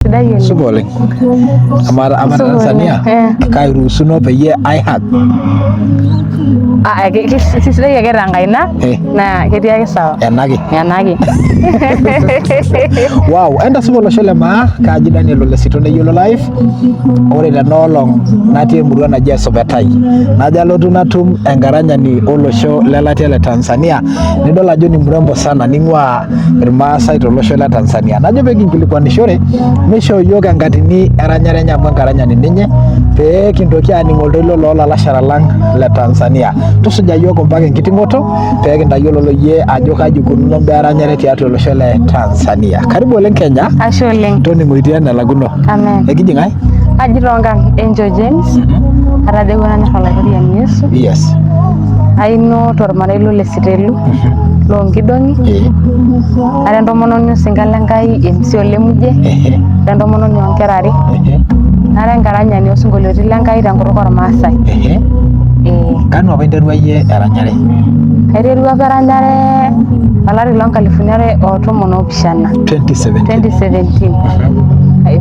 Supa oleng. Ama Tanzania kairuhusuno peyie ai-hug. Sidai ake tenkaina naa ketii ake sawa. Enake. Wow, enda supa olosho le maa kaaji Daniel Olesito neyiolo live. Ore tenaolong natii emurua naji Esupetai. Najo alotu natum enkaranyani olosho lelatia le Tanzania. Nidol ajo ni mrembo sana ning'ua irmaasai tolosho le Tanzania. Najo pee kinkilikwanishore misho yiok enkatini eranyare enye amu enkaranyani ninye pee kintoki aaning' oltoilo loolalashara lang le Tanzania. Tusuja yiok mpaka enkiting'oto pee kintayiolo yie ajo kaji ikununo imbaa eranyare tiatua olosho le Tanzania. Karibu oleng Kenya. Ashe oleng. Toning'oitie enelakuno. Amen. Ekiji ng'ae? Aji tonkang Angel James. Atadewuo nanyor olaitoriani Yesu. Yes. Aino tormarei lolesitelu loonkidong'i. Are entomononi osinka lenkai MC Olemuje. Are entomononi oonkera are. Nara enkaranyani osinkolioitin lenkai tenkutuk ormaasai. Kanu apa interua yie eranyare? Aiterua apa eranyare olari loonkalifuni are otomon oopishana. 2017.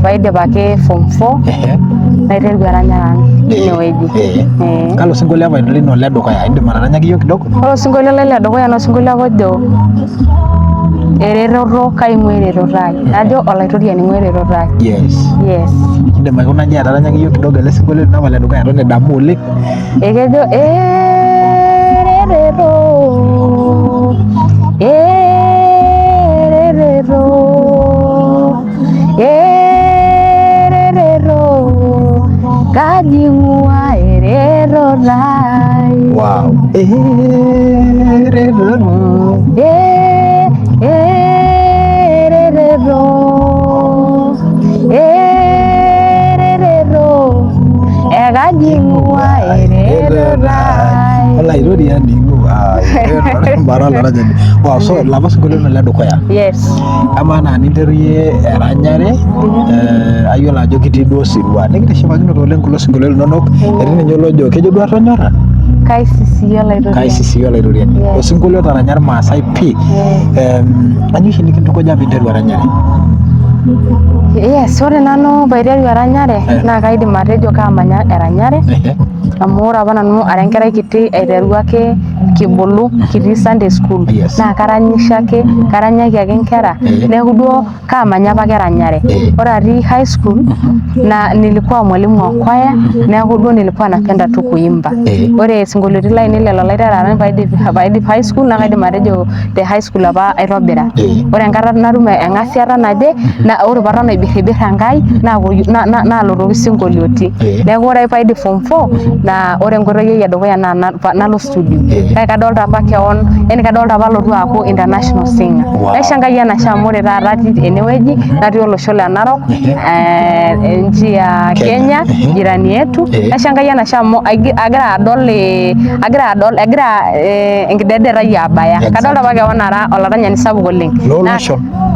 Paidip ake form 4 naiterua eranyare tinewueji. Kalo sinkolio apa lino le dukuya indim ataranyaki yiok kidogo? Ore osinkolio lai le dukuya naa osinkolio apa ojo eretoto kaing'ua eretoto ai. Najo olaitoriani ing'ua eretoto ai. Yes. Indim aikuna nji ataranyaki yiok kidogo ele sinkolio lino apa le dukuya eton idamu oleng. Ekejo eretoto kaji ing'ua eretoto ai. Wow. Kaji ing'ua eretoto ai. Olaitoriani ing'ua eretoto. Wow, so lapa sinkolio lino le dukuya. Yes. Ama naa ninteruyie eranyare ayiolo ajo kitii duo osirua nikitishipakinote oleng kulo sinkolio linonok etii ninye olojo kejo duo atonyora kaisisi olaitoriani osinkolio otaranya irmaasai pii anyo oshi nikintukuja piinteru eranyare. Yes, ore nanu paiteru eranyare naa kaidim atejo kaamanya eranyare amu ore apa nanu ara enkerai kiti aiteru ake kibulu kitii Sunday school naa karanyisho ake karanyaki ake nkera neeku duo kaamanya apa eranyare. Ore atii high school na nilikuwa mwalimu wa kwaya neeku duo nilikuwa napenda tu kuimba. Ore sinkolioitin lainei lelo laiteru arany paidip high school naa kaidim atejo te high school apa aitobira. Ore enkata natum eng'asiata naje na ore paton aibirribirr Enkai naalotoki sinkolioiti. Neeku ore paidip form 4 na ore enkoitoi ai edukuya naa nalo studio. Kake kadolta apa keon, yani kadolta apa alotu aaku international singer. Naisho Enkai enashe amu ore taata atii enewueji natii olosho le Narok, nchi ya Kenya, jirani yetu. Naisho Enkai enashe amu agira adol enkidedet ai abaya. Kadolta apa keon ara olaranyani sapuk oleng.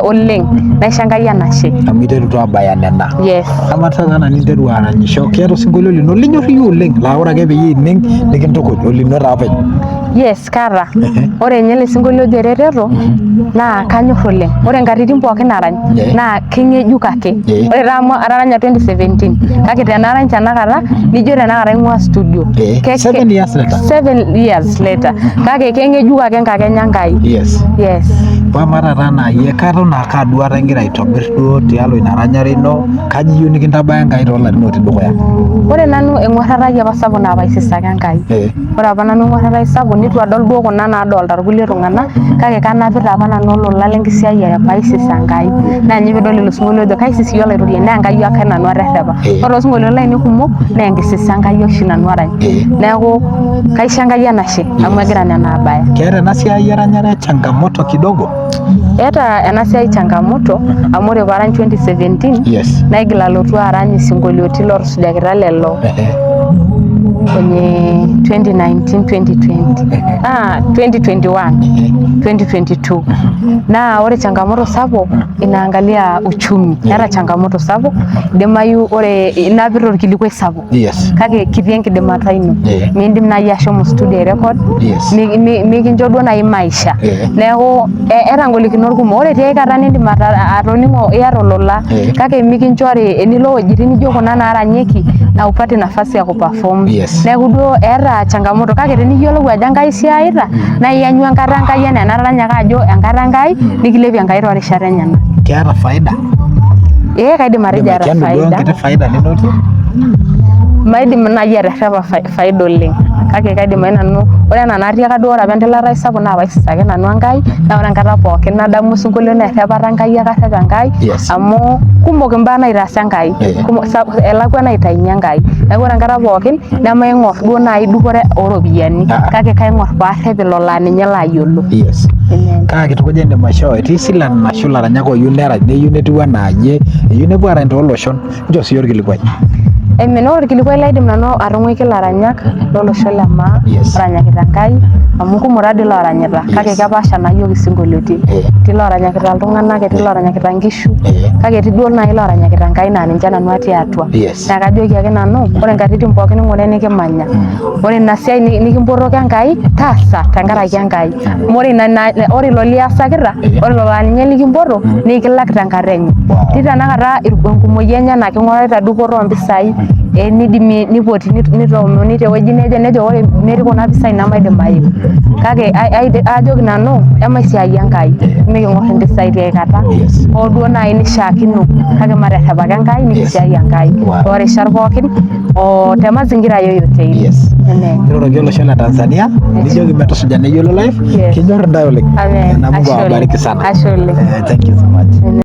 Oleng. Naisho Enkai enashe. Amu iterutua abaya nena. Yes. Ama taata nanu interu aranyisho keeta osinkolio lino linyor iyie oleng laa ore ake peyie ining nikintukuj olino taa openy. Yes, kaata. Ore ninye ele sinkolio ojo eretoto naa kanyor oleng. Ore nkatitin pookin narany naa keng'ejuk ake. Ore taa amu ataranya 2017 kake tenarany tenakata nijo tenakata aing'ua studio. 7 years later. Kake keng'ejuk ake nkakenya Enkai. Yes. Pama taata naa yie katon ake aduata igira aitobirr duo tialo ina ranyare ino kaji iyieu nikintabaya Enkai toolarin otii dukuya. Ore nanu eng'uarrata ai apa sapuk naa paisisaki Enkai. Ore apa nanu eng'uarrata ai sapuk nitu adol duo kuna naadolta irkulie tung'anak kake kanapita apa nanu olola lenkisiayiare paisis Enkai. Naa ninye piidol ilo sinkolio ojo kaisisi olaitoriani naa Enkai ake nanu aterrepa. Ore sinkolio lainei kumok naa enkisisa Enkai oshi nanu arany. Neeku kaisho Enkai enashe amu egira nena abaya. Keeta ena siai eranyare changamoto kidogo? Eeta ena siai changamoto amu ore paarany 2017 naigil alotu arany isinkolioitin lootusujakita lelo kwenye 2019 2021 2022 na ore changamoto sapuk inaangalia uchumi era changamoto sapuk idimayu ore inapita orkilikwai sapuk kake kitii enkidimata ino miindim naaji ashomo studio record mikincho duo naaji maisha neeku era ngolikinot kumok ore tiai kata niindim atoning'o iyata olola kake mikinchori enilo wuejitin nijo kuna naaranyeki na upate nafasi ya kuperform neeku duo eeta changamoto kake teniyiolou ajo Enkai siaita na iyanyu enkata Enkai enaa enaranyaka ajo enkata Enkai nikilepie Enkai toorishat enyenak. Keeta faida? Kaidim atejo eeta faida ninotie? Maidim naaji aterrepa faida oleng kake kaidim ake nanu ore ena naatiaka duo ore apa entilata sapuk naa paisisake nanu Enkai na ore enkata pookin nadamu osinkolio errepata Enkai akarrep Enkai amu kumok imbaa naitaasa Enkai elakwa naitainye Enkai neeku ore enkata pookin nemaing'or duo naaji dupore ooropiyiani kake kaing'or paarrep ilo laa ninye laayiolo. Kaa kitukuja indim aishoo etii silan ashu ilaranyak ooyieu nerany neyieu netiu enaaje eyieu nepuo aarany tooloshon nchoo siyie orkilikwai. Ore orkilikwai laidim nanu atung'uiki ilaranyak lolosho le maa oranyakita Enkai amu kumok taadoi looranyita kake kepaasha naa yiok isinkolioitin etii looranyakita iltung'anak etii looranyakita nkishu kake etii duo naaji looranyakita Enkai naa ninche nanu atii atua naa kajoki ake nanu ore nkatitin pookin ing'ura enikimanya ore ina siai nikimpotoki Enkai taasa tenkaraki Enkai amu ore ilo liasakita ore ilo laa ninye likimpoto nikilak tenkata enye etii tanakata enkumoki enye naa king'orita dupoto oompisai nidimi nipoti nitoomoni tewueji nejo ore metii kuna pisai nemaidim aeu kake ajoki nanu emaisiai Enkai miking'or impisai tiai kata hoo duo naaji nishaakino kake materrepaki Enkai nikisiai Enkai toorishat pookin o te mazingira yoyote ile. Kiroroki olosho le Tanzania nijoki metusuja Neyiolo Live kinyorr intae oleng. Amen. Na Mungu awabariki sana. Ashe oleng. Thank you so much.